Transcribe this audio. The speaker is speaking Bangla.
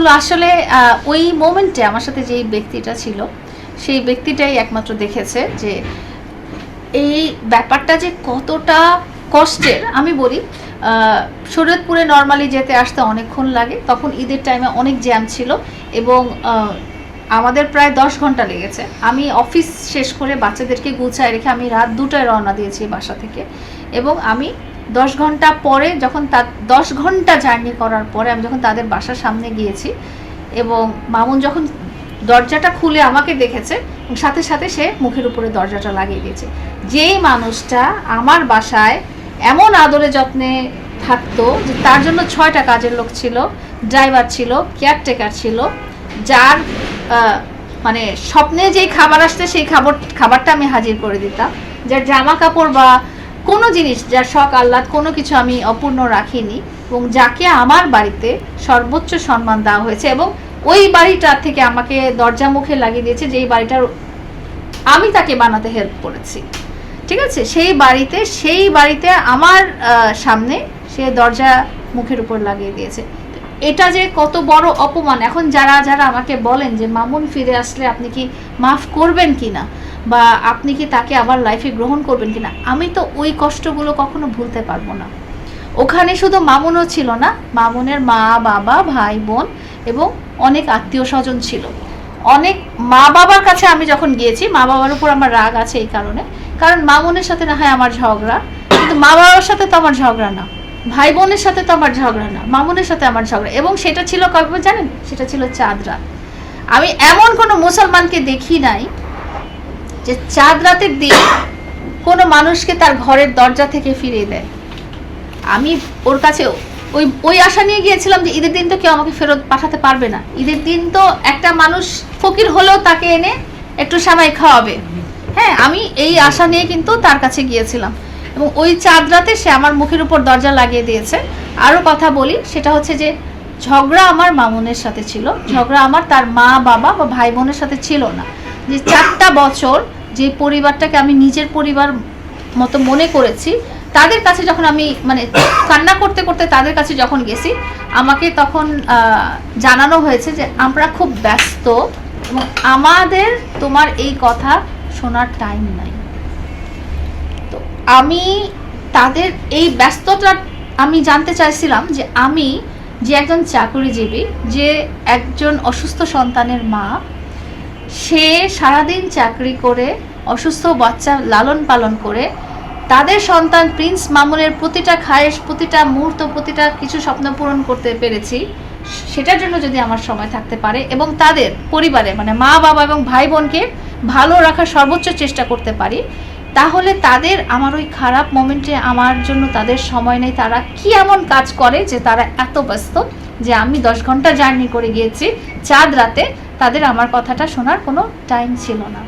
হলো আসলে ওই মোমেন্টে আমার সাথে যেই ব্যক্তিটা ছিল সেই ব্যক্তিটাই একমাত্র দেখেছে যে এই ব্যাপারটা যে কতটা কষ্টের। আমি বলি শরীয়তপুরে নর্মালি যেতে আসতে অনেকক্ষণ লাগে, তখন ঈদের টাইমে অনেক জ্যাম ছিল এবং আমাদের প্রায় 10 ঘন্টা লেগেছে। আমি অফিস শেষ করে বাচ্চাদেরকে গুছায় রেখে আমি রাত 2টায় রওনা দিয়েছি বাসা থেকে, এবং আমি 10 ঘন্টা পরে যখন 10 ঘন্টা জার্নি করার পরে আমি যখন তাদের বাসার সামনে গিয়েছি এবং মামুন যখন দরজাটা খুলে আমাকে দেখেছে এবং সাথে সাথে সে মুখের উপরে দরজাটা লাগিয়ে দিয়েছে। যেই মানুষটা আমার বাসায় এমন আদরে যত্নে থাকতো যে তার জন্য 6টা কাজের লোক ছিল, ড্রাইভার ছিল, কেয়ারটেকার ছিল, যার মানে স্বপ্নে যেই খাবার আসতে সেই খাবারটা আমি হাজির করে দিতাম, যার জামা কাপড় বা কোনো জিনিস, যার শখ আহ্লাদ কোনো কিছু আমি অপূর্ণ রাখিনি, এবং যাকে আমার বাড়িতে সর্বোচ্চ সম্মান দেওয়া হয়েছে এবং ওই বাড়িটা থেকে আমাকে দরজা মুখে লাগিয়ে দিয়েছে, যেই বাড়িটার আমি তাকে বানাতে হেল্প করেছি। ঠিক আছে, সেই বাড়িতে আমার সামনে সে দরজা মুখের উপর লাগিয়ে দিয়েছে। এটা যে কত বড় অপমান। এখন যারা যারা আমাকে বলেন যে মামুন ফিরে আসলে আপনি কি মাফ করবেন কিনা বা আপনি কি তাকে আবার লাইফে গ্রহণ করবেন কিনা, আমি তো ওই কষ্টগুলো কখনো ভুলতে পারবো না। ওখানে শুধু মামুনও ছিল না, মামুনের মা বাবা ভাই বোন এবং অনেক আত্মীয় স্বজন ছিল। অনেক মা বাবার কাছে আমি যখন গিয়েছি, মা বাবার উপর আমার রাগ আছে এই কারণে, কারণ মামুনের সাথে না হয় আমার ঝগড়া, কিন্তু মা বাবার সাথে তো আমার ঝগড়া না, ভাই বোনের সাথে তো আমার ঝগড়া না, মামুনের সাথে আমার ঝগড়া। এবং সেটা ছিল কবে জানেন? সেটা ছিল চাঁদ রাত। আমি এমন কোনো মুসলমানকে দেখি নাই যে চাঁদ রাতের দিন কোনো মানুষকে তার ঘরের দরজা থেকে ফিরিয়ে দেয়। আমি ওর কাছে ওই আশা নিয়ে গিয়েছিলাম যে ঈদের দিন তো কেউ আমাকে ফেরত পাঠাতে পারবে না, ঈদের দিন তো একটা মানুষ ফকির হলেও তাকে এনে একটু সামাই খাওয়াবে। হ্যাঁ, আমি এই আশা নিয়ে কিন্তু তার কাছে গিয়েছিলাম, এবং ওই চাঁদ রাতে সে আমার মুখের উপর দরজা লাগিয়ে দিয়েছে। আরও কথা বলি, সেটা হচ্ছে যে ঝগড়া আমার মামুনের সাথে ছিল, ঝগড়া আমার তার মা বাবা বা ভাই বোনের সাথে ছিল না। যে 4টা বছর যে পরিবারটাকে আমি নিজের পরিবার মতো মনে করেছি, তাদের কাছে যখন আমি মানে কান্না করতে করতে তাদের কাছে যখন গেছি, আমাকে তখন জানানো হয়েছে যে আমরা খুব ব্যস্ত এবং আমাদের তোমার এই কথা শোনার টাইম নাই। তো আমি তাদের এই ব্যস্ততা আমি জানতে চাইছিলাম যে আমি যে একজন চাকরিজীবী, যে একজন অসুস্থ সন্তানের মা, সে সারাদিন চাকরি করে অসুস্থ বাচ্চা লালন পালন করে তাদের সন্তান প্রিন্স মামুনের প্রতিটা খায়েশ, প্রতিটা মুহূর্ত, প্রতিটা কিছু স্বপ্ন পূরণ করতে পেরেছি, সেটার জন্য যদি আমার সময় থাকতে পারে এবং তাদের পরিবারে মানে মা বাবা এবং ভাই বোনকে ভালো রাখার সর্বোচ্চ চেষ্টা করতে পারি, তাহলে তাদের আমার ওই খারাপ মোমেন্টে আমার জন্য তাদের সময় নেই। তারা কি এমন কাজ করে যে তারা এত ব্যস্ত যে আমি 10 ঘন্টা জার্নি করে গিয়েছি চাঁদ রাতে, তাদের আমার কথাটা শোনার কোনো টাইম ছিল না।